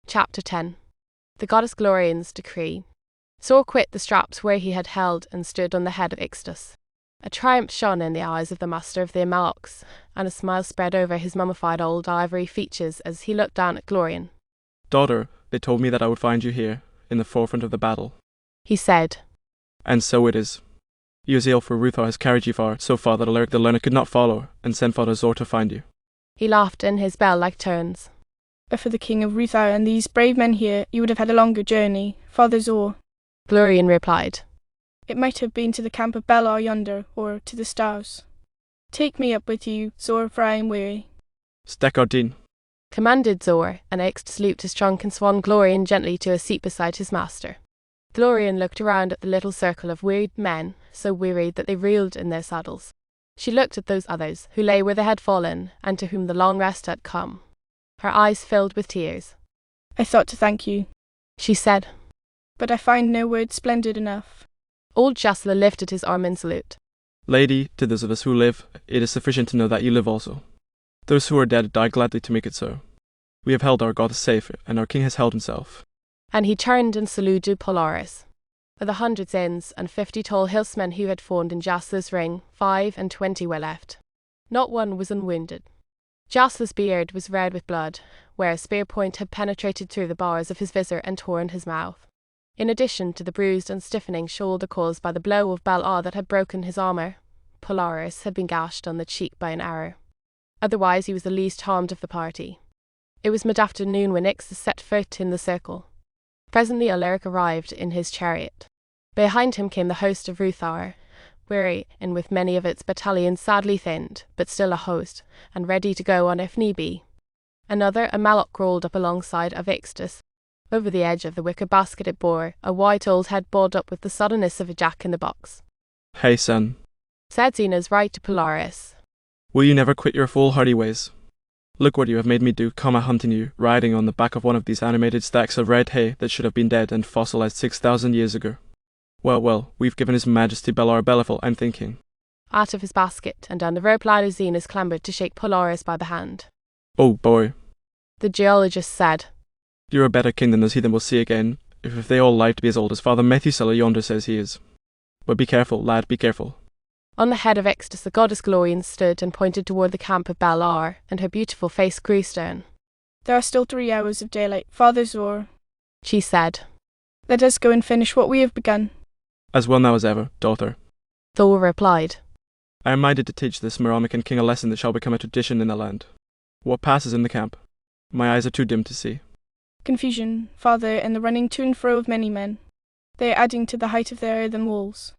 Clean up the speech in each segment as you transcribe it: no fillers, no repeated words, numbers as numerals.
Chapter 10. The Goddess Glorian's Decree. Zor quit the straps where he had held and stood on the head of Ixtus. A triumph shone in the eyes of the master of the Amalocs, and a smile spread over his mummified old ivory features as he looked down at Glorian. "Daughter, they told me that I would find you here, in the forefront of the battle," he said. "And so it is. Your zeal for Ruthar has carried you so far that Alaric the Learned could not follow, and sent Father Zor to find you." He laughed in his bell-like tones. "But for the King of Ruthar and these brave men here, you would have had a longer journey, Father Zor," Glorian replied. "It might have been to the camp of Belar yonder, or to the stars. Take me up with you, Zor, for I am weary." "Stekardin," commanded Zor, and Ixtus looped his trunk and swung Glorian gently to a seat beside his master. Glorian looked around at the little circle of wearied men, so wearied that they reeled in their saddles. She looked at those others, who lay where they had fallen, and to whom the long rest had come. Her eyes filled with tears. "I thought to thank you," she said, "but I find no word splendid enough." Old Jasla lifted his arm in salute. "Lady, to those of us who live, it is sufficient to know that you live also. Those who are dead die gladly to make it so. We have held our goddess safe, and our king has held himself." And he turned and saluted Polaris. Of the 100 Zins and 50 tall hillsmen who had formed in Jasla's ring, 25 were left. Not one was unwounded. Jasla's beard was red with blood, where a spear point had penetrated through the bars of his visor and torn his mouth. In addition to the bruised and stiffening shoulder caused by the blow of Belar that had broken his armor, Polaris had been gashed on the cheek by an arrow. Otherwise he was the least harmed of the party. It was mid-afternoon when Ixtus set foot in the circle. Presently Alaric arrived in his chariot. Behind him came the host of Ruthar, weary and with many of its battalions sadly thinned, but still a host, and ready to go on if need be. Another, a Malloc, rolled up alongside of Ixtus. Over the edge of the wicker basket it bore a white old head balled up with the suddenness of a jack-in-the-box. "Hey, son," said Xena's right to Polaris. "will you never quit your foolhardy ways? Look what you have made me do, come a-hunting you, riding on the back of one of these animated stacks of red hay that should have been dead and fossilized 6,000 years ago. Well, we've given His Majesty Belar Bellefull, I'm thinking." Out of his basket and down the rope ladder Xenas clambered to shake Polaris by the hand. "Oh boy," the geologist said. "you're a better king than those heathen will see again, if they all live to be as old as Father Methuselah yonder says he is. But be careful, lad, be careful." On the head of Ixtus the Goddess Glorian stood and pointed toward the camp of Belar, and her beautiful face grew stern. "There are still 3 hours of daylight, Father Zor," she said. "Let us go and finish what we have begun." "As well now as ever, daughter," Thor replied. "I am minded to teach this Moronican king a lesson that shall become a tradition in the land. What passes in the camp? My eyes are too dim to see." "Confusion, Father, and the running to and fro of many men. They are adding to the height of their earthen walls.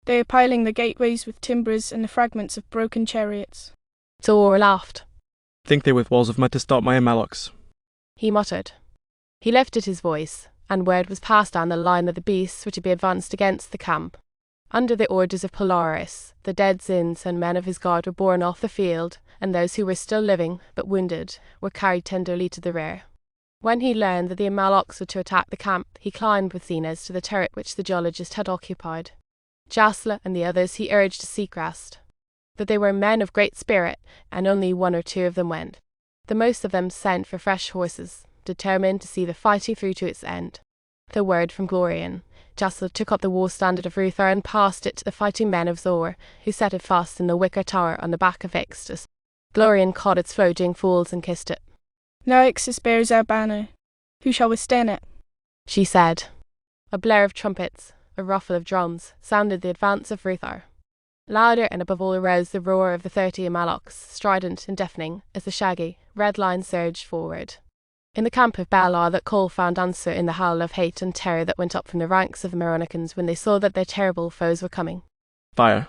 They are piling the gateways with timbers and the fragments of broken chariots." Thor laughed. "Think they with walls of mud to stop my Amalocs?" he muttered. He lifted his voice, and word was passed down the line of the beasts which had been advanced against the camp. Under the orders of Polaris, the dead Zins and men of his guard were borne off the field, and those who were still living, but wounded, were carried tenderly to the rear. When he learned that the Amalocs were to attack the camp, he climbed with Xenas to the turret which the geologist had occupied. Jasla and the others he urged to seek rest. That they were men of great spirit, and only 1 or 2 of them went. The most of them sent for fresh horses, determined to see the fighting through to its end. The word from Glorian, Jasla took up the war standard of Ruthar and passed it to the fighting men of Zor, who set it fast in the wicker tower on the back of Ixtus. Glorian caught its floating folds and kissed it. "Now Ixtus bears our banner. Who shall withstand it?" she said. A blare of trumpets, a ruffle of drums, sounded the advance of Ruthar. Louder and above all arose the roar of the 30 Amalocs, strident and deafening, as the shaggy, red line surged forward. In the camp of Belar that call found answer in the howl of hate and terror that went up from the ranks of the Moronicans when they saw that their terrible foes were coming. "Fire!"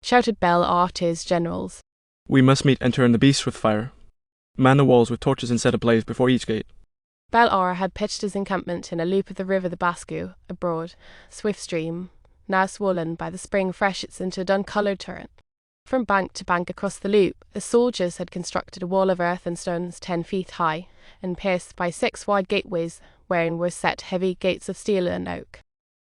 shouted Belar to his generals. "We must meet and turn the beasts with fire. Man the walls with torches and set ablaze before each gate." Belar had pitched his encampment in a loop of the river the Bascu, a broad, swift stream, now swollen by the spring freshets into a dun-coloured torrent. From bank to bank across the loop, the soldiers had constructed a wall of earth and stones 10 feet high, and pierced by 6 wide gateways, wherein were set heavy gates of steel and oak.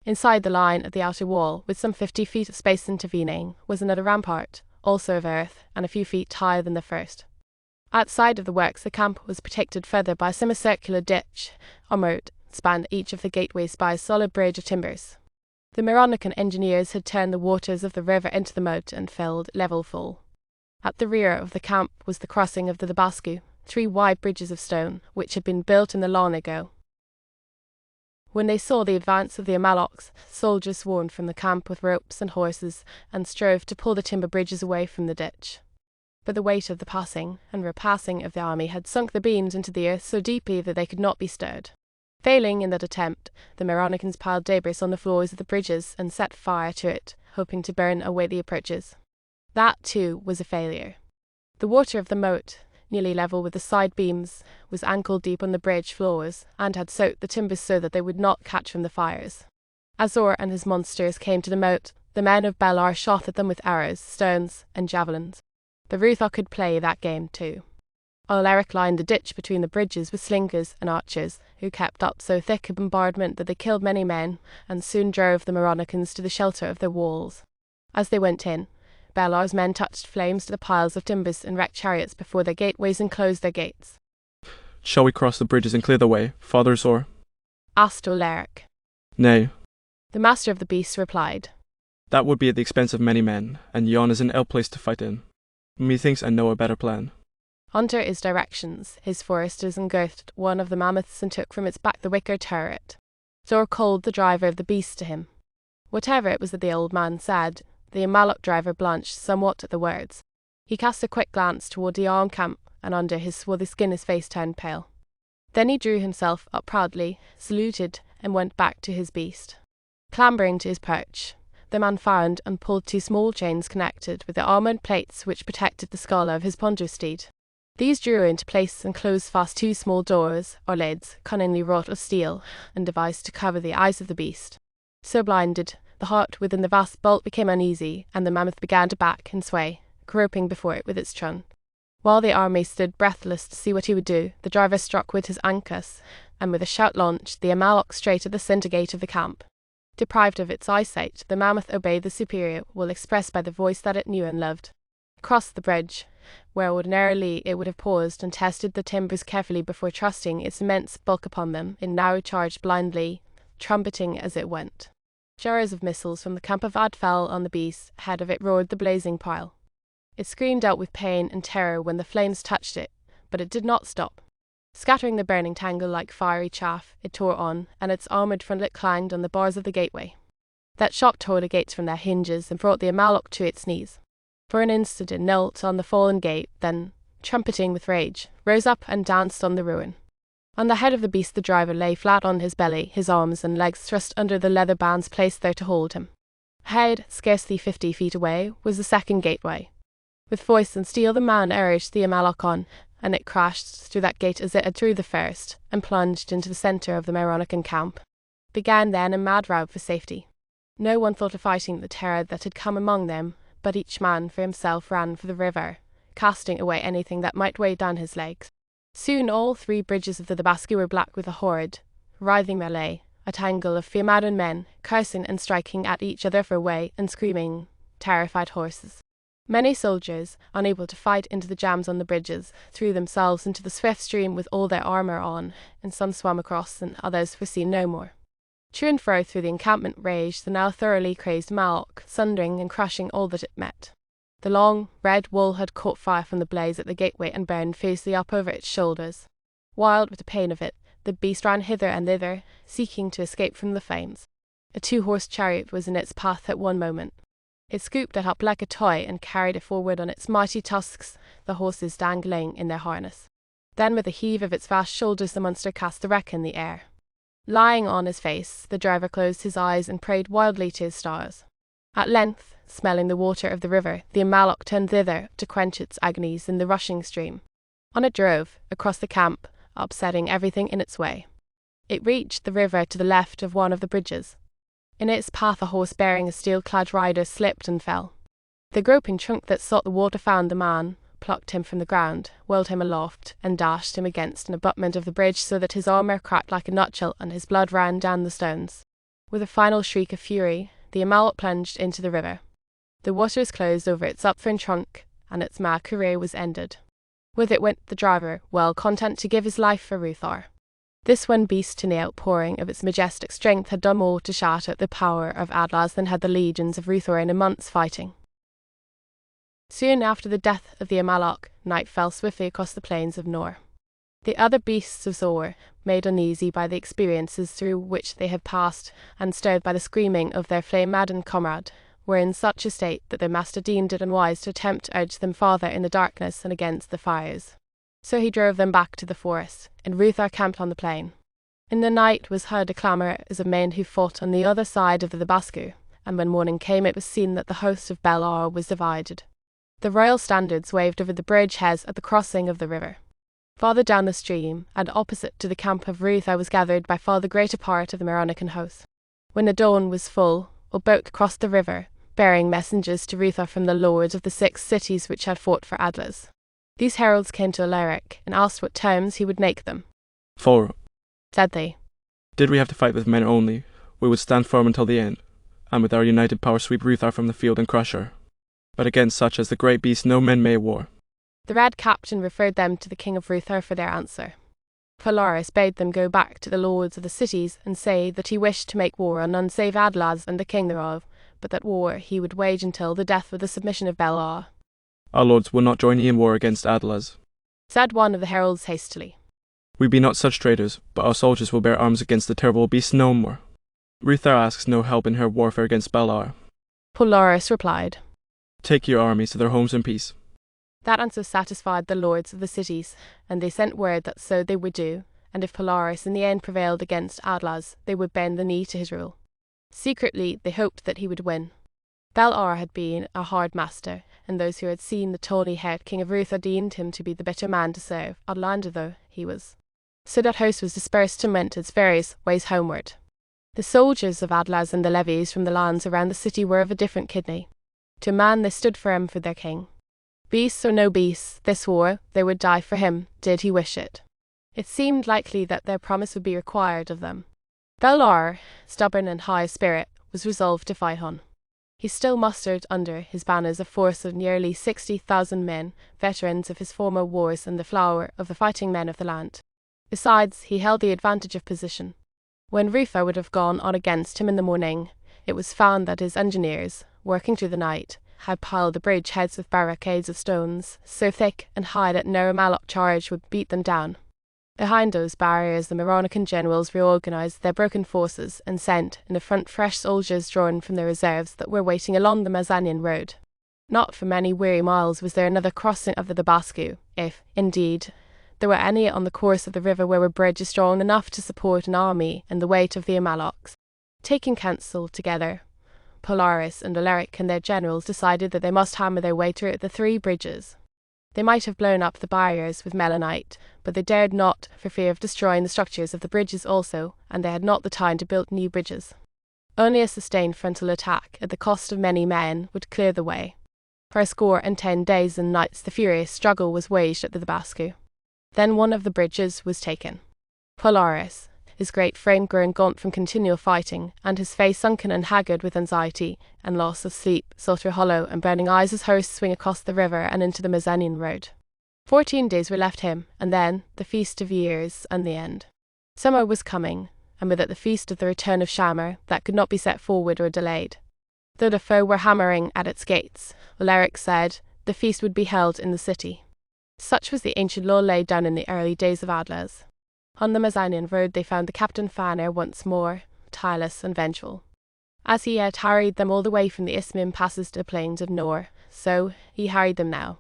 Inside the line of the outer wall, with some 50 feet of space intervening, was another rampart, also of earth, and a few feet higher than the first. Outside of the works, the camp was protected further by a semicircular ditch or moat spanned each of the gateways by a solid bridge of timbers. The Moronican engineers had turned the waters of the river into the moat and filled level full. At the rear of the camp was the crossing of the Bascu, 3 wide bridges of stone, which had been built in the long ago. When they saw the advance of the Amalocs, soldiers swarmed from the camp with ropes and horses and strove to pull the timber bridges away from the ditch. But the weight of the passing and repassing of the army had sunk the beams into the earth so deeply that they could not be stirred. Failing in that attempt, the Moronacans piled debris on the floors of the bridges and set fire to it, hoping to burn away the approaches. That, too, was a failure. The water of the moat, nearly level with the side beams, was ankle-deep on the bridge floors and had soaked the timbers so that they would not catch from the fires. Azor and his monsters came to the moat. The men of Belar shot at them with arrows, stones, and javelins. The Rutha could play that game too. Alaric lined the ditch between the bridges with slingers and archers, who kept up so thick a bombardment that they killed many men, and soon drove the Moronicans to the shelter of their walls. As they went in, Belar's men touched flames to the piles of timbers and wrecked chariots before their gateways and closed their gates. Shall we cross the bridges and clear the way, Father Zor? Asked Alaric. Nay. The master of the beasts replied. That would be at the expense of many men, and yon is an ill place to fight in. Methinks I know a better plan. Under his directions, his foresters unearthed one of the mammoths and took from its back the wicker turret. Zor called the driver of the beast to him. Whatever it was that the old man said, the Amalok driver blanched somewhat at the words. He cast a quick glance toward the armed camp, and under his swarthy skin his face turned pale. Then he drew himself up proudly, saluted, and went back to his beast. Clambering to his perch, the man found and pulled 2 small chains connected with the armoured plates which protected the skull of his ponderous steed. These drew into place and closed fast 2 small doors, or lids, cunningly wrought of steel, and devised to cover the eyes of the beast. So blinded, the heart within the vast bolt became uneasy, and the mammoth began to back and sway, groping before it with its trunk. While the army stood breathless to see what he would do, the driver struck with his ankus, and with a shout launched the Amalok straight at the centre gate of the camp. Deprived of its eyesight, the mammoth obeyed the superior will expressed by the voice that it knew and loved. Crossed the bridge, where ordinarily it would have paused and tested the timbers carefully before trusting its immense bulk upon them, it now charged blindly, trumpeting as it went. Showers of missiles from the camp of Ad fell on the beast. Ahead of it roared the blazing pile. It screamed out with pain and terror when the flames touched it, but it did not stop. Scattering the burning tangle like fiery chaff, it tore on, and its armoured frontlet clanged on the bars of the gateway. That shock tore the gates from their hinges and brought the Amalok to its knees. For an instant it knelt on the fallen gate, then, trumpeting with rage, rose up and danced on the ruin. On the head of the beast the driver lay flat on his belly, his arms and legs thrust under the leather bands placed there to hold him. Ahead, scarcely 50 feet away, was the second gateway. With voice and steel the man urged the Amalok on, and it crashed through that gate as it had through the first, and plunged into the centre of the Moronican camp. Began then a mad rout for safety. No one thought of fighting the terror that had come among them, but each man for himself ran for the river, casting away anything that might weigh down his legs. Soon all 3 bridges of the Bascu were black with a horrid, writhing melee, a tangle of Fiumadan men, cursing and striking at each other for way, and screaming, terrified horses. Many soldiers, unable to fight into the jams on the bridges, threw themselves into the swift stream with all their armour on, and some swam across and others were seen no more. To and fro through the encampment raged the now thoroughly crazed Malok, sundering and crushing all that it met. The long, red wool had caught fire from the blaze at the gateway and burned fiercely up over its shoulders. Wild with the pain of it, the beast ran hither and thither, seeking to escape from the flames. A 2-horse chariot was in its path at one moment. It scooped it up like a toy and carried it forward on its mighty tusks, the horses dangling in their harness. Then with a heave of its vast shoulders the monster cast the wreck in the air. Lying on his face, the driver closed his eyes and prayed wildly to his stars. At length, smelling the water of the river, the Amalok turned thither to quench its agonies in the rushing stream. On it drove, across the camp, upsetting everything in its way. It reached the river to the left of one of the bridges. In its path a horse bearing a steel-clad rider slipped and fell. The groping trunk that sought the water found the man, plucked him from the ground, whirled him aloft, and dashed him against an abutment of the bridge so that his armour cracked like a nutshell and his blood ran down the stones. With a final shriek of fury, the Amalok plunged into the river. The waters closed over its upthrown trunk, and its mad career was ended. With it went the driver, well content to give his life for Ruthar. This one beast in the outpouring of its majestic strength had done more to shatter the power of Atlas than had the legions of Ruthor in a month's fighting. Soon after the death of the Amalok, night fell swiftly across the plains of Nor. The other beasts of Zor, made uneasy by the experiences through which they had passed, and stirred by the screaming of their flame-maddened comrade, were in such a state that their master deemed it unwise to attempt to urge them farther in the darkness and against the fires. So he drove them back to the forest, and Ruthar camped on the plain. In the night was heard a clamour as of men who fought on the other side of the Basku, and when morning came it was seen that the host of Belar was divided. The royal standards waved over the bridge heads at the crossing of the river. Farther down the stream, and opposite to the camp of Ruthar, was gathered by far the greater part of the Moronican host. When the dawn was full, Obok crossed the river, bearing messengers to Ruthar from the lords of the 6 cities which had fought for Atlas. These heralds came to Alaric, and asked what terms he would make them. For, said they, did we have to fight with men only, we would stand firm until the end, and with our united power sweep Ruthar from the field and crush her. But against such as the great beast no men may war. The Red Captain referred them to the king of Ruthar for their answer. Polaris bade them go back to the lords of the cities and say that he wished to make war on none save Adlas and the king thereof, but that war he would wage until the death or the submission of Belar. Our lords will not join in war against Adlas, said one of the heralds hastily. We be not such traitors, but our soldiers will bear arms against the terrible beast no more. Ruthar asks no help in her warfare against Belar. Polaris replied, Take your armies to their homes in peace. That answer satisfied the lords of the cities, and they sent word that so they would do, and if Polaris in the end prevailed against Atlas, they would bend the knee to his rule. Secretly, they hoped that he would win. Belar had been a hard master, and those who had seen the tawny-haired king of Ruthar deemed him to be the better man to serve, outlander though he was. So that host was dispersed and went its various ways homeward. The soldiers of Atlas and the levies from the lands around the city were of a different kidney. To man they stood firm for their king. Beasts or no beasts, this war, they would die for him, did he wish it. It seemed likely that their promise would be required of them. Belar, stubborn and high of spirit, was resolved to fight on. He still mustered under his banners a force of nearly 60,000 men, veterans of his former wars and the flower of the fighting men of the land. Besides, he held the advantage of position. When Ruthar would have gone on against him in the morning, it was found that his engineers, working through the night, had piled the bridge heads with barricades of stones, so thick and high that no Amalok charge would beat them down. Behind those barriers the Moronican generals reorganized their broken forces and sent in the front fresh soldiers drawn from the reserves that were waiting along the Mazanian road. Not for many weary miles was there another crossing of the Basku, if, indeed, there were any on the course of the river where were bridges strong enough to support an army and the weight of the Amaloks. Taking counsel together, Polaris and Alaric and their generals decided that they must hammer their way through the 3 bridges. They might have blown up the barriers with melanite, but they dared not for fear of destroying the structures of the bridges also, and they had not the time to build new bridges. Only a sustained frontal attack at the cost of many men would clear the way. For 10 days and nights the furious struggle was waged at the Basku. Then one of the bridges was taken. Polaris, his great frame grown gaunt from continual fighting, and his face sunken and haggard with anxiety and loss of sleep, saw through hollow and burning eyes his host swing across the river and into the Mazanian road. 14 days were left him, and then the feast of years and the end. Summer was coming, and with it the feast of the return of Shamar that could not be set forward or delayed. Though the foe were hammering at its gates, Alaric said the feast would be held in the city. Such was the ancient law laid down in the early days of Atlas. On the Mazanian road they found the Captain Fanner once more, tireless and vengeful. As he had harried them all the way from the Isthmian passes to the plains of Nor, so he harried them now.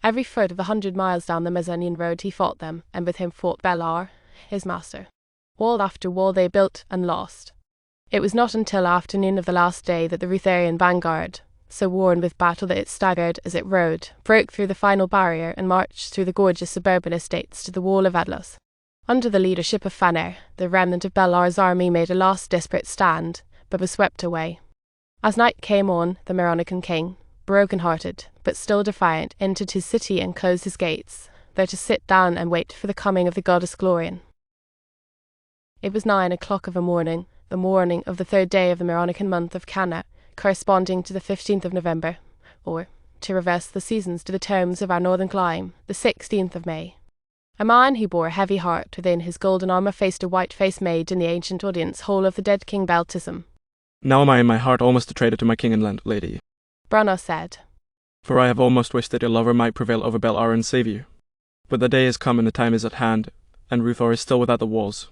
Every foot of 100 miles down the Mazanian road he fought them, and with him fought Belar, his master. Wall after wall they built and lost. It was not until afternoon of the last day that the Rutharian vanguard, so worn with battle that it staggered as it rode, broke through the final barrier and marched through the gorgeous suburban estates to the wall of Atlas. Under the leadership of Fanner, the remnant of Belar's army made a last desperate stand, but was swept away. As night came on, the Moronican king, broken-hearted, but still defiant, entered his city and closed his gates, there to sit down and wait for the coming of the Goddess Glorian. It was 9 o'clock of a morning, the morning of the 3rd day of the Moronican month of Canna, corresponding to the 15th of November, or to reverse the seasons to the tomes of our northern clime, the 16th of May. A man who bore a heavy heart within his golden armour faced a white-faced maid in the ancient audience hall of the dead King Beltism. Now am I in my heart almost a traitor to my king and land, lady. Brunna said. For I have almost wished that your lover might prevail over Belar and save you. But the day is come and the time is at hand, and Ruthor is still without the walls.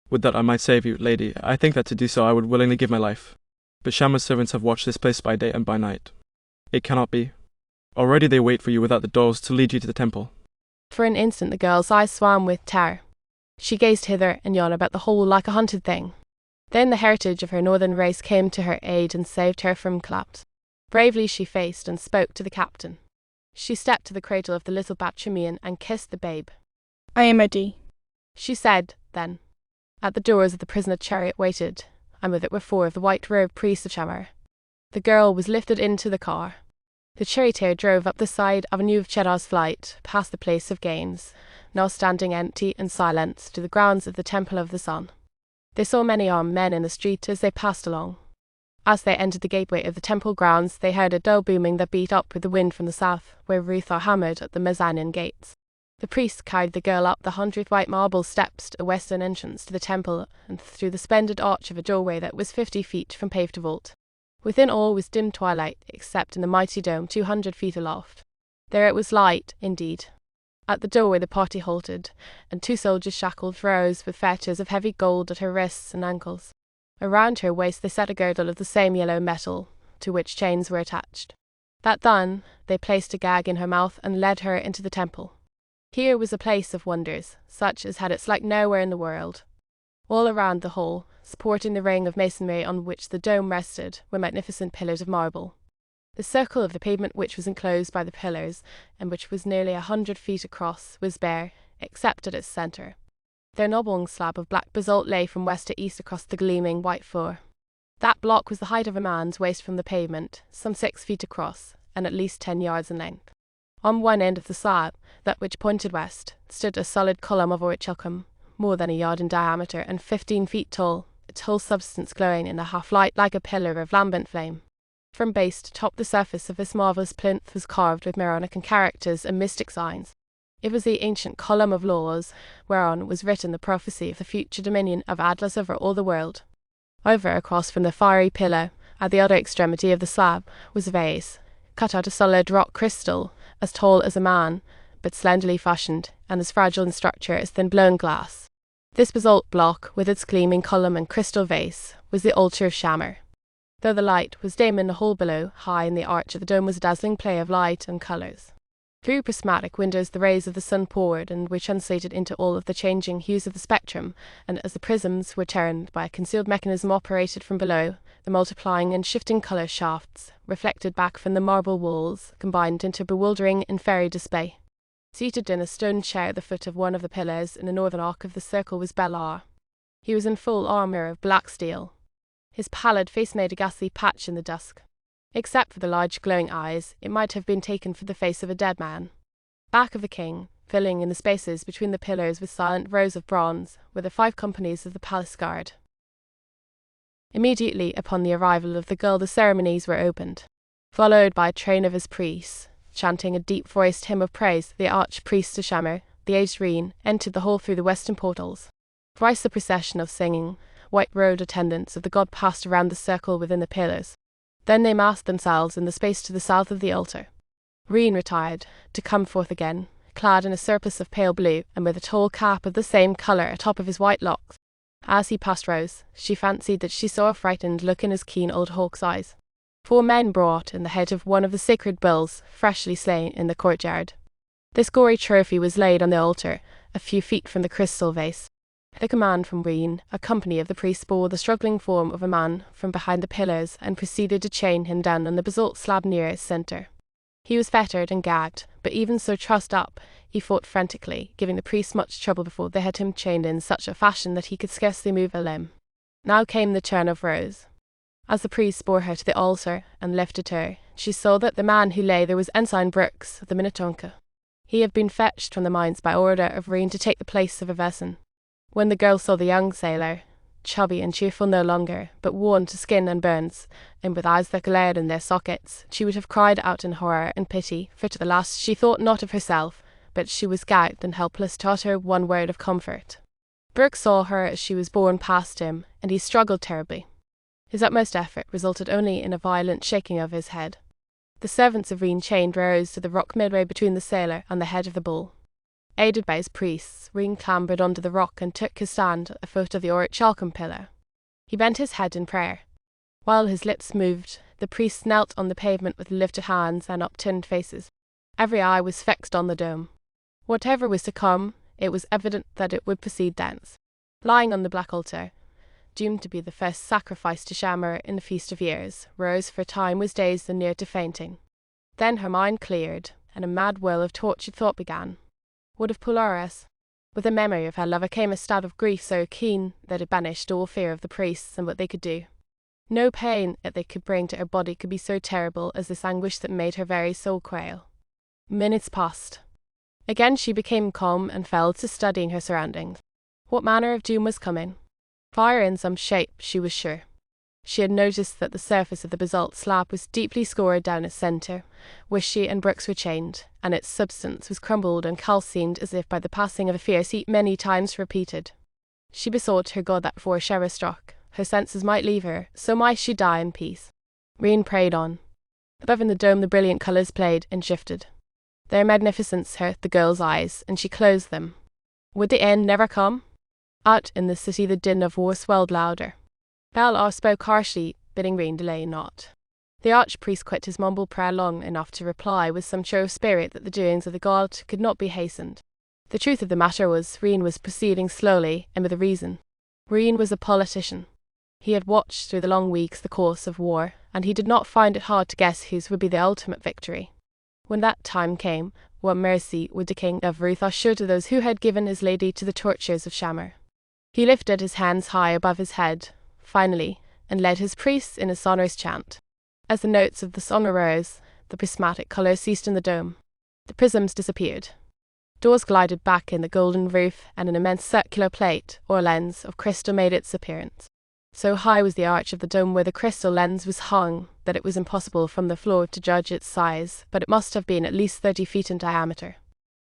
Would that I might save you, lady. I think that to do so I would willingly give my life. But Shamma's servants have watched this place by day and by night. It cannot be. Already they wait for you without the doors to lead you to the temple. For an instant the girl's eyes swam with terror. She gazed hither and yon about the hole like a hunted thing. Then the heritage of her northern race came to her aid and saved her from collapse. Bravely she faced and spoke to the captain. She stepped to the cradle of the little Batramian and kissed the babe. I am ready, she said, then. At the doors of the prisoner chariot waited, and with it were 4 of the white-robed priests of Shammar. The girl was lifted into the car. The charioteer drove up the side avenue of Cheddar's Flight, past the place of games, now standing empty and silent, to the grounds of the Temple of the Sun. They saw many armed men in the street as they passed along. As they entered the gateway of the temple grounds, they heard a dull booming that beat up with the wind from the south, where Ruthor hammered at the mezzanine gates. The priest carried the girl up the 100 white marble steps to the western entrance to the temple and through the splendid arch of a doorway that was 50 feet from pave to vault. Within all was dim twilight, except in the mighty dome 200 feet aloft. There it was light, indeed. At the doorway the party halted, and 2 soldiers shackled rose with fetters of heavy gold at her wrists and ankles. Around her waist they set a girdle of the same yellow metal, to which chains were attached. That done, they placed a gag in her mouth and led her into the temple. Here was a place of wonders, such as had its like nowhere in the world. All around the hall, supporting the ring of masonry on which the dome rested, were magnificent pillars of marble. The circle of the pavement which was enclosed by the pillars, and which was nearly 100 feet across, was bare, except at its centre. Their knobbling slab of black basalt lay from west to east across the gleaming white floor. That block was the height of a man's waist from the pavement, some 6 feet across, and at least 10 yards in length. On one end of the slab, that which pointed west, stood a solid column of orichalcum, more than a yard in diameter and 15 feet tall, its whole substance glowing in the half-light like a pillar of lambent flame. From base to top the surface of this marvellous plinth was carved with Maronican characters and mystic signs. It was the ancient column of laws, whereon was written the prophecy of the future dominion of Atlas over all the world. Over across from the fiery pillar, at the other extremity of the slab, was a vase, cut out of solid rock crystal, as tall as a man, but slenderly fashioned, and as fragile in structure as thin-blown glass. This basalt block, with its gleaming column and crystal vase, was the altar of Shammar. Though the light was dim in the hall below, high in the arch of the dome was a dazzling play of light and colours. Through prismatic windows the rays of the sun poured, and were translated into all of the changing hues of the spectrum, and as the prisms were turned by a concealed mechanism operated from below, the multiplying and shifting colour shafts, reflected back from the marble walls, combined into a bewildering and fairy display. Seated in a stone chair at the foot of one of the pillars in the northern arc of the circle was Belar. He was in full armour of black steel. His pallid face made a ghastly patch in the dusk. Except for the large glowing eyes, it might have been taken for the face of a dead man. Back of the king, filling in the spaces between the pillars with silent rows of bronze, were the 5 companies of the palace guard. Immediately upon the arrival of the girl the ceremonies were opened. Followed by a train of his priests, chanting a deep-voiced hymn of praise, the archpriest of Shammar, the aged Reen, entered the hall through the western portals. Thrice the procession of singing, white-robed attendants of the god passed around the circle within the pillars. Then they massed themselves in the space to the south of the altar. Reen retired, to come forth again, clad in a surplice of pale blue, and with a tall cap of the same colour atop of his white locks. As he passed Rose, she fancied that she saw a frightened look in his keen old hawk's eyes. 4 men brought in the head of one of the sacred bulls, freshly slain, in the courtyard. This gory trophy was laid on the altar, a few feet from the crystal vase. At a command from Reen, a company of the priests bore the struggling form of a man from behind the pillars and proceeded to chain him down on the basalt slab near its centre. He was fettered and gagged, but even so trussed up, he fought frantically, giving the priests much trouble before they had him chained in such a fashion that he could scarcely move a limb. Now came the turn of Rose. As the priests bore her to the altar and lifted her, she saw that the man who lay there was Ensign Brooks of the Minnetonka. He had been fetched from the mines by order of Reen to take the place of a vessel. When the girl saw the young sailor, chubby and cheerful no longer, but worn to skin and bones, and with eyes that glared in their sockets, she would have cried out in horror and pity, for to the last she thought not of herself, but she was gagged and helpless to utter one word of comfort. Brooke saw her as she was borne past him, and he struggled terribly. His utmost effort resulted only in a violent shaking of his head. The servants of Reen chained Rose to the rock midway between the sailor and the head of the bull. Aided by his priests, Reen clambered onto the rock and took his stand at the foot of the orichalcum pillar. He bent his head in prayer. While his lips moved, the priests knelt on the pavement with lifted hands and upturned faces. Every eye was fixed on the dome. Whatever was to come, it was evident that it would proceed thence. Lying on the black altar, doomed to be the first sacrifice to Shamar in the Feast of Years, Rose for a time was dazed and near to fainting. Then her mind cleared, and a mad whirl of tortured thought began. What of Polaris? With the memory of her lover came a stab of grief so keen that it banished all fear of the priests and what they could do. No pain that they could bring to her body could be so terrible as this anguish that made her very soul quail. Minutes passed. Again she became calm and fell to studying her surroundings. What manner of doom was coming? Fire in some shape, she was sure. She had noticed that the surface of the basalt slab was deeply scored down its centre, where she and Brooks were chained, and its substance was crumbled and calcined as if by the passing of a fierce heat many times repeated. She besought her God that before Shara struck, her senses might leave her, so might she die in peace. Reen prayed on. Above in the dome the brilliant colours played and shifted. Their magnificence hurt the girl's eyes, and she closed them. Would the end never come? Out in the city the din of war swelled louder. Balor spoke harshly, bidding Reen delay not. The archpriest quit his mumbled prayer long enough to reply with some show of spirit that the doings of the god could not be hastened. The truth of the matter was, Reen was proceeding slowly, and with a reason. Reen was a politician. He had watched through the long weeks the course of war, and he did not find it hard to guess whose would be the ultimate victory. When that time came, what mercy would the king of Ruthos show to those who had given his lady to the tortures of Shamar? He lifted his hands high above his head, finally, and led his priests in a sonorous chant. As the notes of the song arose, the prismatic colour ceased in the dome. The prisms disappeared. Doors glided back in the golden roof, and an immense circular plate, or lens, of crystal made its appearance. So high was the arch of the dome where the crystal lens was hung that it was impossible from the floor to judge its size, but it must have been at least 30 feet in diameter.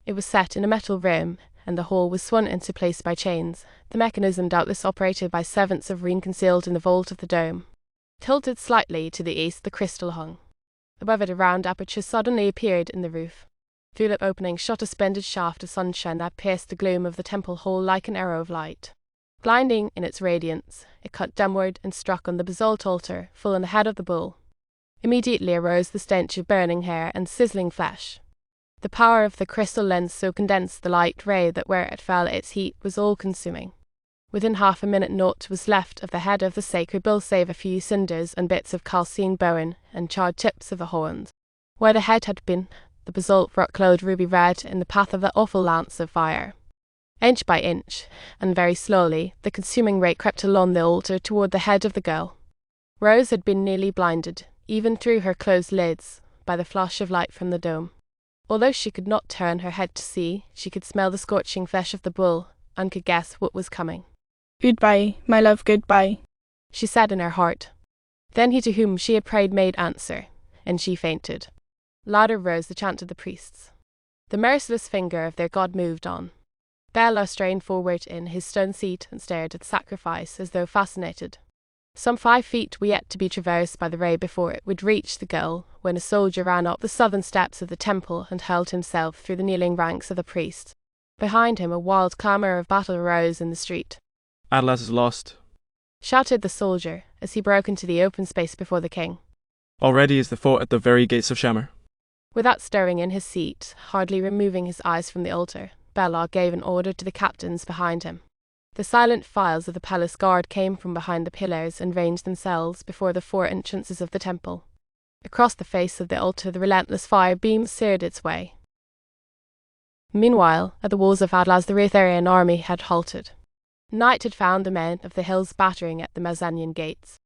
It was set in a metal rim, and the whole was swung into place by chains, the mechanism doubtless operated by servants of Reen concealed in the vault of the dome. Tilted slightly to the east the crystal hung. Above it a round aperture suddenly appeared in the roof. Through that opening shot a splendid shaft of sunshine that pierced the gloom of the temple hall like an arrow of light. Blinding in its radiance, it cut downward and struck on the basalt altar, full on the head of the bull. Immediately arose the stench of burning hair and sizzling flesh. The power of the crystal lens so condensed the light ray that where it fell its heat was all-consuming. Within half a minute naught was left of the head of the sacred bull save a few cinders and bits of calcined bone and charred tips of the horns. Where the head had been, the basalt rock glowed ruby red in the path of that awful lance of fire. Inch by inch, and very slowly, the consuming ray crept along the altar toward the head of the girl. Rose had been nearly blinded, even through her closed lids, by the flash of light from the dome. Although she could not turn her head to see, she could smell the scorching flesh of the bull, and could guess what was coming. "Goodbye, my love, goodbye," she said in her heart. Then he to whom she had prayed made answer, and she fainted. Louder rose the chant of the priests. The merciless finger of their god moved on. Bela strained forward in his stone seat and stared at the sacrifice as though fascinated. Some 5 feet were yet to be traversed by the ray before it would reach the girl, when a soldier ran up the southern steps of the temple and hurled himself through the kneeling ranks of the priests. Behind him a wild clamour of battle arose in the street. Atlas is lost, shouted the soldier as he broke into the open space before the king. Already is the fort at the very gates of Shamar. Without stirring in his seat, hardly removing his eyes from the altar, Bela gave an order to the captains behind him. The silent files of the palace guard came from behind the pillars and ranged themselves before the 4 entrances of the temple. Across the face of the altar the relentless fire beam seared its way. Meanwhile, at the walls of Atlas the Rutharian army had halted. Night had found the men of the hills battering at the Mazanian gates.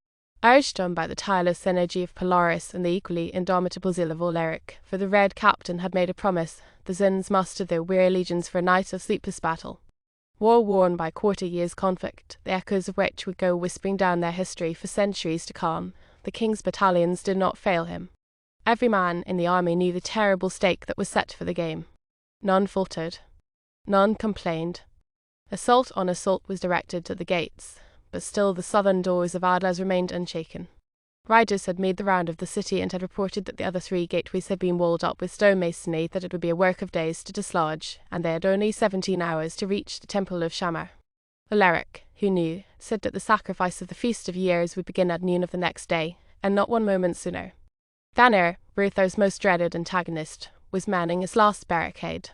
Urged on by the tireless energy of Polaris and the equally indomitable zeal of Alaric, for the Red Captain had made a promise, the Zins mustered their weary legions for a night of sleepless battle. War worn by 40 years' conflict, the echoes of which would go whispering down their history for centuries to come, the king's battalions did not fail him. Every man in the army knew the terrible stake that was set for the game. None faltered. None complained. Assault on assault was directed to the gates, but still the southern doors of Adlas remained unshaken. Riders had made the round of the city and had reported that the other 3 gateways had been walled up with stonemasonry, that it would be a work of days to dislodge, and they had only 17 hours to reach the temple of Shamar. Alaric, who knew, said that the sacrifice of the Feast of Years would begin at noon of the next day, and not 1 moment sooner. Thanner, Ruther's most dreaded antagonist, was manning his last barricade.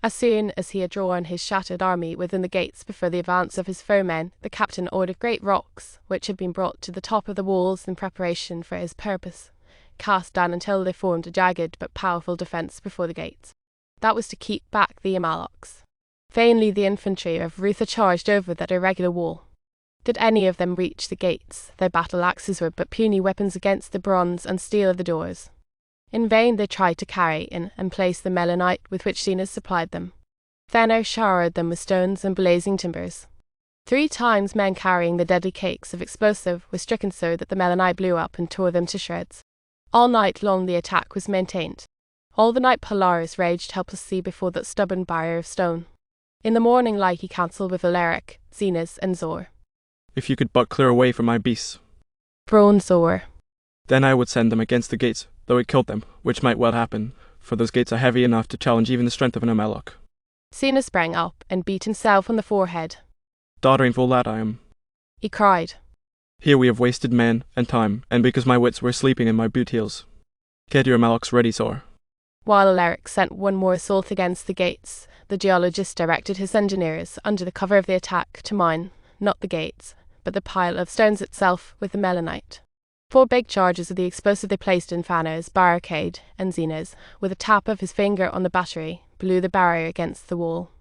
As soon as he had drawn his shattered army within the gates before the advance of his foemen, the captain ordered great rocks, which had been brought to the top of the walls in preparation for his purpose, cast down until they formed a jagged but powerful defence before the gates. That was to keep back the Amalekites. Vainly the infantry of Ruther charged over that irregular wall. Did any of them reach the gates, their battle axes were but puny weapons against the bronze and steel of the doors. In vain they tried to carry in and place the melanite with which Zenas supplied them. Thanner showered them with stones and blazing timbers. 3 times men carrying the deadly cakes of explosive were stricken so that the melanite blew up and tore them to shreds. All night long the attack was maintained. All the night Polaris raged helplessly before that stubborn barrier of stone. In the morning light he counselled with Alaric, Zenas, and Zor. If you could but clear away from my beasts, groaned Zor. Then I would send them against the gates, though it killed them, which might well happen, for those gates are heavy enough to challenge even the strength of an Amalek. Zenas sprang up and beat himself on the forehead. Doddering lad I am, he cried. Here we have wasted men and time, and because my wits were sleeping in my boot heels. Get your Amaleks ready, Zor. While Alaric sent 1 more assault against the gates, the geologist directed his engineers, under the cover of the attack, to mine, not the gates, but the pile of stones itself with the melanite. 4 big charges of the explosive they placed in Thanner's barricade, and Zenas, with a tap of his finger on the battery, blew the barrier against the wall.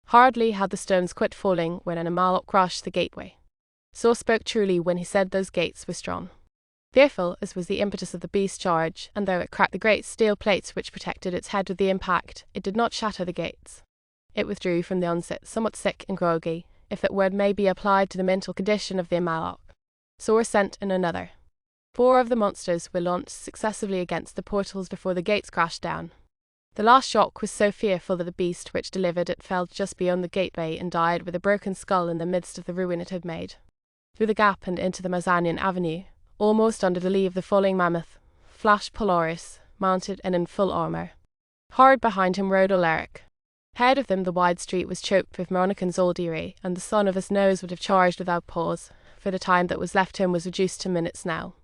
Hardly had the stones quit falling when an Amalek crushed the gateway. Zor spoke truly when he said those gates were strong. Fearful as was the impetus of the beast's charge, and though it cracked the great steel plates which protected its head with the impact, it did not shatter the gates. It withdrew from the onset somewhat sick and groggy, if that word may be applied to the mental condition of the Amalek. Zor sent in another. 4 of the monsters were launched successively against the portals before the gates crashed down. The last shock was so fearful that the beast which delivered it fell just beyond the gateway and died with a broken skull in the midst of the ruin it had made. Through the gap and into the Mazanian avenue, almost under the lee of the falling mammoth, flashed Polaris, mounted and in full armour. Hard behind him rode Alaric. Ahead of them the wide street was choked with Moronican's old eyrie, and the son of his nose would have charged without pause, for the time that was left him was reduced to minutes now.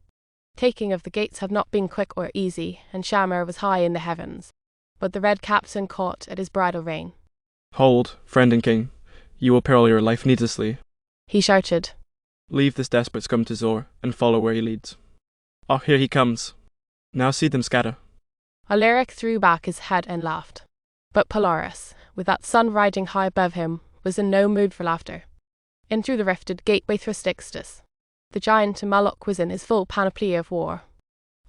Taking of the gates had not been quick or easy, and Shamar was high in the heavens. But the red captain caught at his bridle rein. Hold, friend and king, you will peril your life needlessly, he shouted. Leave this desperate scum to Zor, and follow where he leads. Ah, here he comes. Now see them scatter. Alaric threw back his head and laughed. But Polaris, with that sun riding high above him, was in no mood for laughter. In through the rifted gateway thrust Ixtus. The giant Amalek was in his full panoply of war.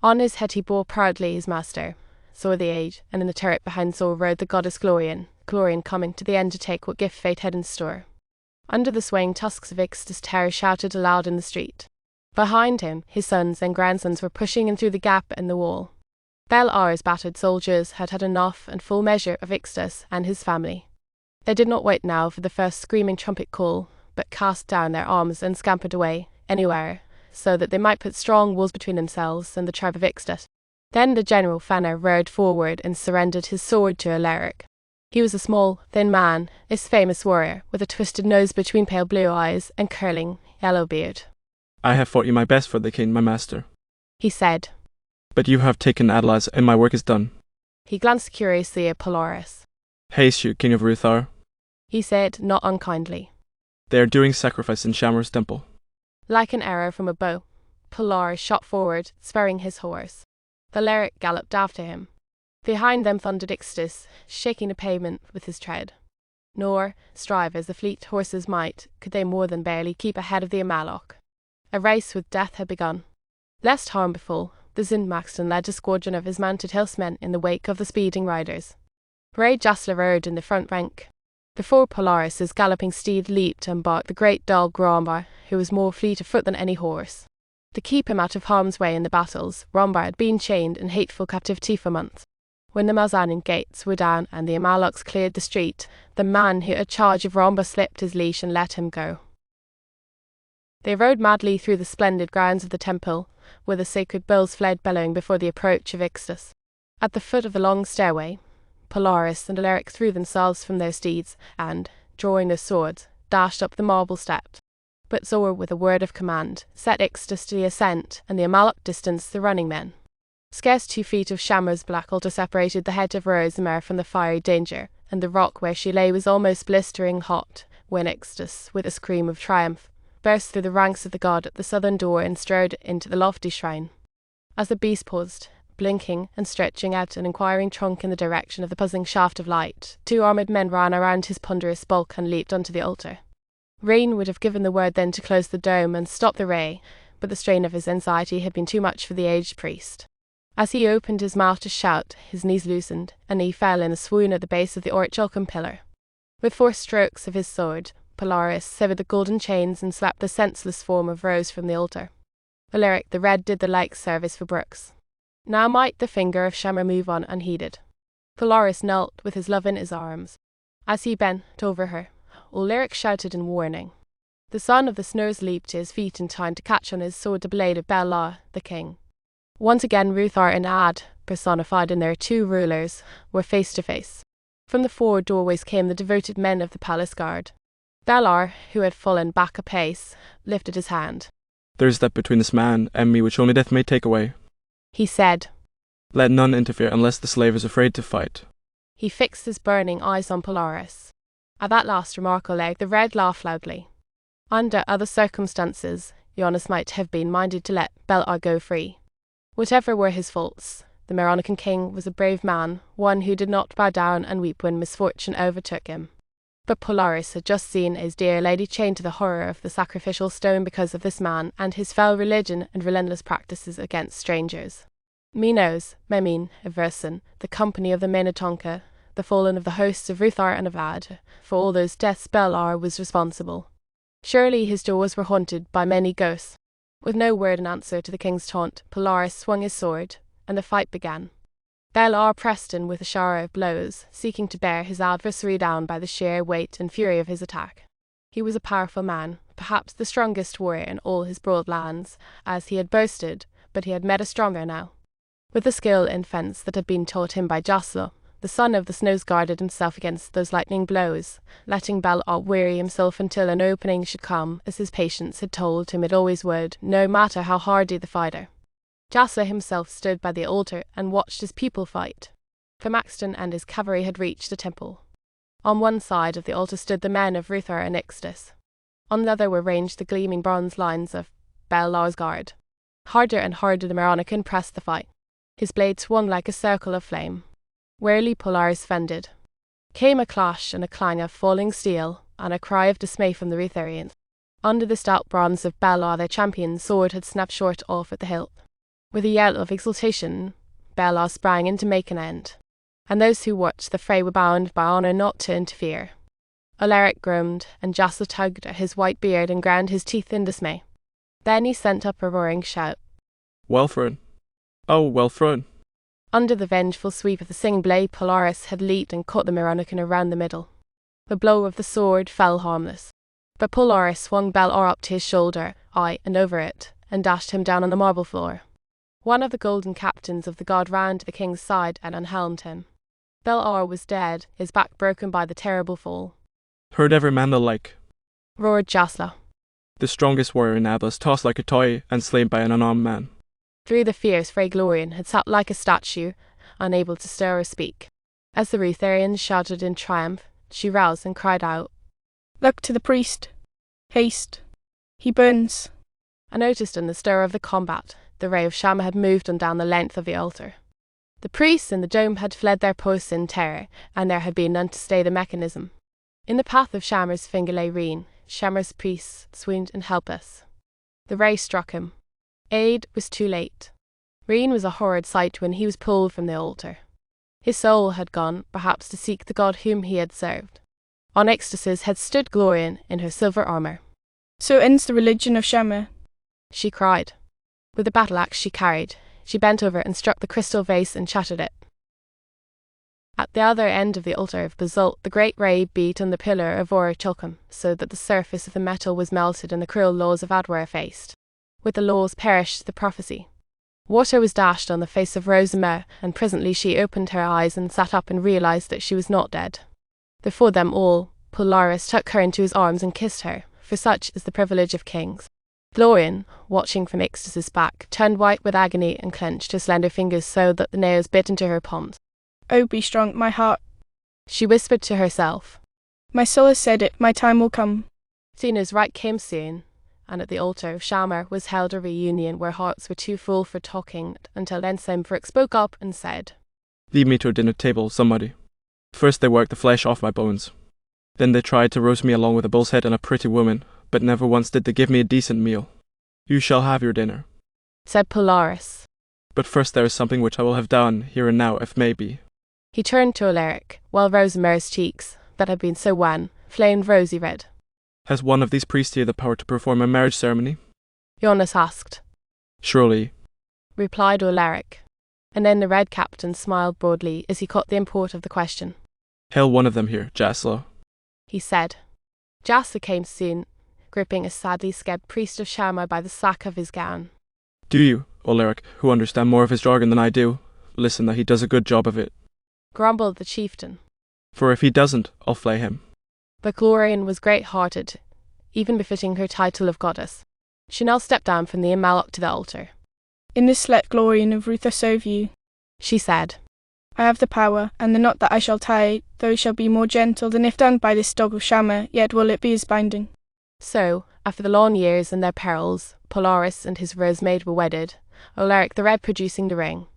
On his head he bore proudly his master, Zor the Age, and in the turret behind Zor rode the Goddess Glorian, Glorian coming to the end to take what gift fate had in store. Under the swaying tusks of Ixtus terror shouted aloud in the street. Behind him, his sons and grandsons were pushing in through the gap in the wall. Bel-Ar's battered soldiers had had enough and full measure of Ixtus and his family. They did not wait now for the first screaming trumpet call, but cast down their arms and scampered away, anywhere, so that they might put strong walls between themselves and the tribe of Ixtus. Then the general Thanner rode forward and surrendered his sword to Alaric. He was a small, thin man, his famous warrior, with a twisted nose between pale blue eyes and curling, yellow beard. I have fought you my best for the king, my master, he said. But you have taken Adlas, and my work is done. He glanced curiously at Polaris. Haste you, king of Ruthar, he said, not unkindly. They are doing sacrifice in Shamar's temple. Like an arrow from a bow, Polaris shot forward, spurring his horse. Alaric galloped after him. Behind them thundered Ixtus, shaking the pavement with his tread. Nor, strive as the fleet horses might, could they more than barely keep ahead of the Amalek. A race with death had begun. Lest harm befall, the Zindmaxton led a squadron of his mounted hillsmen in the wake of the speeding riders. Ray Jasler rode in the front rank. The four Polaris' galloping steed leaped and barked the great dog Rombar, who was more fleet of foot than any horse. To keep him out of harm's way in the battles, Rombar had been chained in hateful captivity for months. When the Malzanin gates were down and the Amaleks cleared the street, the man who had charge of Rombar slipped his leash and let him go. They rode madly through the splendid grounds of the temple, where the sacred bulls fled bellowing before the approach of Ixtus. At the foot of the long stairway, Polaris and Alaric threw themselves from their steeds, and, drawing their swords, dashed up the marble steps. But Zor, with a word of command, set Ixtus to the ascent, and the Amalek distanced the running men. Scarce 2 feet of Shammar's black altar separated the head of Rosemare from the fiery danger, and the rock where she lay was almost blistering hot, when Ixtus, with a scream of triumph, burst through the ranks of the god at the southern door and strode into the lofty shrine. As the beast paused, blinking and stretching out an inquiring trunk in the direction of the buzzing shaft of light, 2 armoured men ran around his ponderous bulk and leaped onto the altar. Rain would have given the word then to close the dome and stop the ray, but the strain of his anxiety had been too much for the aged priest. As he opened his mouth to shout, his knees loosened, and he fell in a swoon at the base of the orichalcum pillar. With 4 strokes of his sword, Polaris severed the golden chains and slapped the senseless form of Rose from the altar. Alaric the Red did the like service for Brooks. Now might the finger of Shammar move on unheeded. Polaris knelt with his love in his arms. As he bent over her, Alaric shouted in warning. The son of the Snows leaped to his feet in time to catch on his sword the blade of Belar, the king. Once again Ruthar and Ad, personified in their 2 rulers, were face to face. From the 4 doorways came the devoted men of the palace guard. Belar, who had fallen back a pace, lifted his hand. There is that between this man and me which only death may take away, He said. Let none interfere unless the slave is afraid to fight. He fixed his burning eyes on Polaris. At that last remark Oleg the Red laughed loudly. Under other circumstances, Jonas might have been minded to let Belar go free. Whatever were his faults, the Moronican king was a brave man, one who did not bow down and weep when misfortune overtook him. But Polaris had just seen his dear lady chained to the horror of the sacrificial stone because of this man and his foul religion and relentless practices against strangers. Minos, Memin, Everson, the company of the Menotonka, the fallen of the hosts of Ruthar and of Ad, for all those deaths Belar was responsible. Surely his doors were haunted by many ghosts. With no word in answer to the king's taunt, Polaris swung his sword, and the fight began. Belar pressed in with a shower of blows, seeking to bear his adversary down by the sheer weight and fury of his attack. He was a powerful man, perhaps the strongest warrior in all his broad lands, as he had boasted, but he had met a stronger now. With the skill in fence that had been taught him by Jaslo, the son of the Snows guarded himself against those lightning blows, letting Belar weary himself until an opening should come, as his patience had told him it always would, no matter how hardy the fighter. Jaslo himself stood by the altar and watched his people fight. For Maxton and his cavalry had reached the temple. On one side of the altar stood the men of Ruthar and Ixtus. On the other were ranged the gleaming bronze lines of Belar's guard. Harder and harder the Moronican pressed the fight. His blade swung like a circle of flame. Warily Polaris fended. Came a clash and a clang of falling steel, and a cry of dismay from the Rutharians. Under the stout bronze of Belar their champion's sword had snapped short off at the hilt. With a yell of exultation, Belar sprang in to make an end, and those who watched the fray were bound by honour not to interfere. Alaric groaned, and Jaslo tugged at his white beard and ground his teeth in dismay. Then he sent up a roaring shout. Well thrown. Oh, well thrown. Under the vengeful sweep of the singing blade, Polaris had leaped and caught the Moronican around the middle. The blow of the sword fell harmless, but Polaris swung Belar up to his shoulder, aye, and over it, and dashed him down on the marble floor. One of the golden captains of the guard ran to the king's side and unhelmed him. Belar was dead, his back broken by the terrible fall. Heard every man the like, roared Jaslo. The strongest warrior in Atlas tossed like a toy and slain by an unarmed man. Through the fierce Frey Glorian had sat like a statue, unable to stir or speak. As the Rutharians shouted in triumph, she roused and cried out, Look to the priest. Haste. He burns. Unnoticed in the stir of the combat, the ray of Shammar had moved on down the length of the altar. The priests in the dome had fled their posts in terror, and there had been none to stay the mechanism. In the path of Shammar's finger lay Reen. Shammar's priests swooned and helpless. The ray struck him. Aid was too late. Reen was a horrid sight when he was pulled from the altar. His soul had gone, perhaps to seek the god whom he had served. On Ixtas's head stood Glorian in her silver armour. So ends the religion of Shama, she cried. With the battle axe she carried, she bent over and struck the crystal vase and shattered it. At the other end of the altar of basalt, the great ray beat on the pillar of orichalcum, so that the surface of the metal was melted and the cruel laws of Ad were effaced. With the laws perished the prophecy. Water was dashed on the face of Rosamere, and presently she opened her eyes and sat up and realized that she was not dead. Before them all, Polaris took her into his arms and kissed her, for such is the privilege of kings. Glorian, watching from Ixtas's back, turned white with agony and clenched her slender fingers so that the nails bit into her palms. Oh, be strong, my heart, she whispered to herself. My soul has said it, my time will come. Tina's right came soon, and at the altar of Shamar was held a reunion where hearts were too full for talking, until then Semfric spoke up and said, Lead me to a dinner table, somebody. First they worked the flesh off my bones. Then they tried to roast me along with a bull's head and a pretty woman, but never once did they give me a decent meal. You shall have your dinner, said Polaris. But first there is something which I will have done, here and now, if may be. He turned to Alaric, while Rosamare's cheeks, that had been so wan, flamed rosy red. Has one of these priests here the power to perform a marriage ceremony? Jonas asked. Surely, replied Alaric. And then the Red Captain smiled broadly as he caught the import of the question. Hail one of them here, Jasla, he said. Jasla came soon, gripping a sadly scabbed priest of Shammah by the sack of his gown. Do you, Alaric, who understand more of his jargon than I do, listen that he does a good job of it? Grumbled the chieftain. For if he doesn't, I'll flay him. But Glorian was great-hearted, even befitting her title of goddess. She now stepped down from the Imalok to the altar. In this let Glorian of Ruther serve you, she said. I have the power, and the knot that I shall tie, though shall be more gentle than if done by this dog of Shammah, yet will it be as binding. So, after the long years and their perils, Polaris and his rose-maid were wedded, Alaric the Red producing the ring.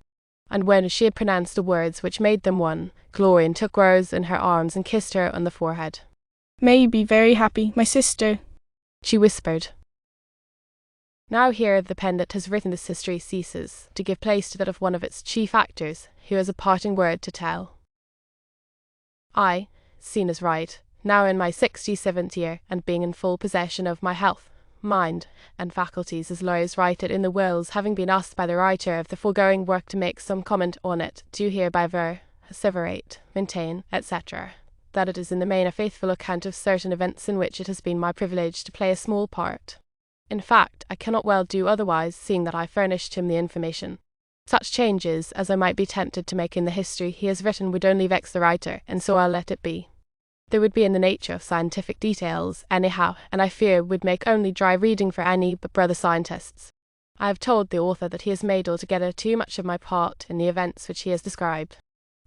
And when she had pronounced the words which made them one, Glorian took Rose in her arms and kissed her on the forehead. May you be very happy, my sister, she whispered. Now here the pen that has written this history ceases, to give place to that of one of its chief actors, who has a parting word to tell. I, seen as right, now in my 67th year, and being in full possession of my health, mind, and faculties as lawyers write it in the wills, having been asked by the writer of the foregoing work to make some comment on it, do hereby asseverate, maintain, etc., that it is in the main a faithful account of certain events in which it has been my privilege to play a small part. In fact, I cannot well do otherwise, seeing that I furnished him the information. Such changes as I might be tempted to make in the history he has written would only vex the writer, and so I'll let it be. They would be in the nature of scientific details, anyhow, and I fear would make only dry reading for any but brother scientists. I have told the author that he has made altogether too much of my part in the events which he has described.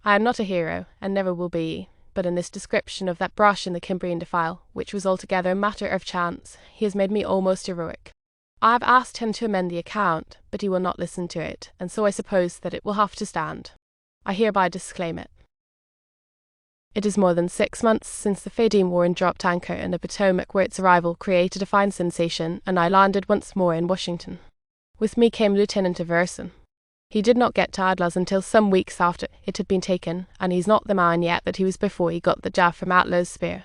I am not a hero, and never will be, but in this description of that brush in the Cimbrian defile, which was altogether a matter of chance, he has made me almost heroic. I have asked him to amend the account, but he will not listen to it, and so I suppose that it will have to stand. I hereby disclaim it. It is more than 6 months since the Faydean Warren dropped anchor in the Potomac, where its arrival created a fine sensation, and I landed once more in Washington. With me came Lieutenant Everson. He did not get to Atlas until some weeks after it had been taken, and he's not the man yet that he was before he got the jab from Atlas' spear.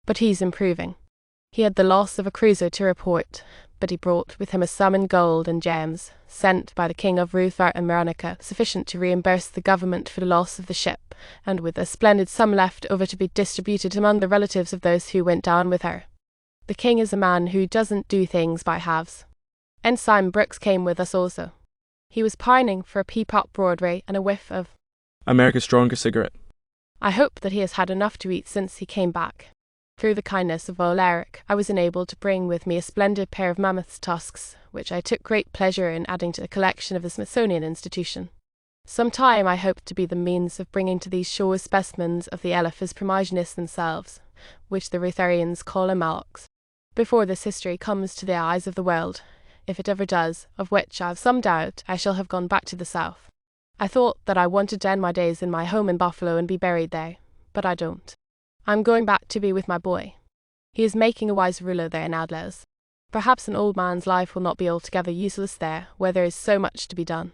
But he's improving. He had the loss of a cruiser to report, but he brought with him a sum in gold and gems, sent by the King of Ruthar and Maronica, sufficient to reimburse the government for the loss of the ship, and with a splendid sum left over to be distributed among the relatives of those who went down with her. The king is a man who doesn't do things by halves. Ensign Brooks came with us also. He was pining for a peep-up Broadway and a whiff of America's strongest cigarette. I hope that he has had enough to eat since he came back. Through the kindness of Alaric, I was enabled to bring with me a splendid pair of mammoth's tusks, which I took great pleasure in adding to the collection of the Smithsonian Institution. Some time I hope to be the means of bringing to these shores specimens of the elephas primigenius themselves, which the Rutharians call Amaloks, before this history comes to the eyes of the world, if it ever does, of which I have some doubt. I shall have gone back to the south. I thought that I wanted to end my days in my home in Buffalo and be buried there, but I don't. I'm going back to be with my boy. He is making a wise ruler there in Adler's. Perhaps an old man's life will not be altogether useless there, where there is so much to be done.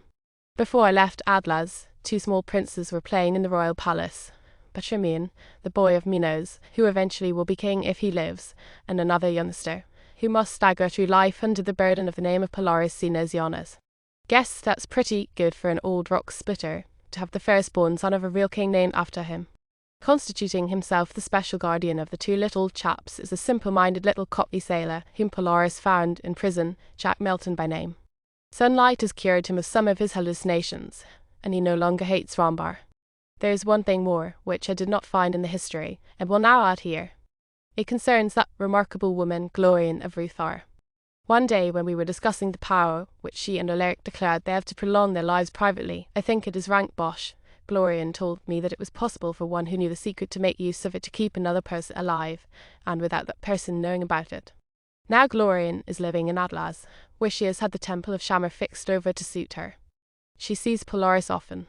Before I left Adler's, 2 small princes were playing in the royal palace, Patrimian, the boy of Minos, who eventually will be king if he lives, and another youngster, who must stagger through life under the burden of the name of Polaris seen as Giannis. Guess that's pretty good for an old rock splitter, to have the firstborn son of a real king named after him. Constituting himself the special guardian of the two little chaps is a simple-minded little Cockney sailor whom Polaris found in prison, Jack Melton by name. Sunlight has cured him of some of his hallucinations, and he no longer hates Rombar. There is one thing more, which I did not find in the history, and will now add here. It concerns that remarkable woman, Glorian of Ruthar. One day, when we were discussing the power which she and Alaric declared they have to prolong their lives privately, I think it is rank bosh, Glorian told me that it was possible for one who knew the secret to make use of it to keep another person alive, and without that person knowing about it. Now Glorian is living in Atlas, where she has had the temple of Shamar fixed over to suit her. She sees Polaris often.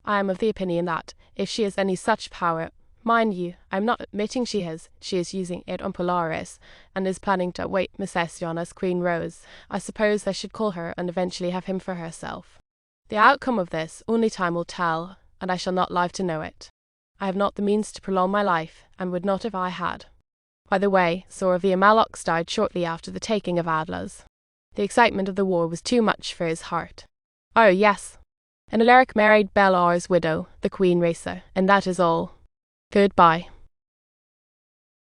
I am of the opinion that, if she has any such power, mind you, I am not admitting she is using it on Polaris, and is planning to await Misession as Queen Rose, I suppose I should call her and eventually have him for herself. The outcome of this only time will tell, and I shall not live to know it. I have not the means to prolong my life, and would not if I had. By the way, Soravia Malox died shortly after the taking of Atlas. The excitement of the war was too much for his heart. Oh, yes. And Alaric married Belar's widow, the Queen Racer, and that is all. Goodbye.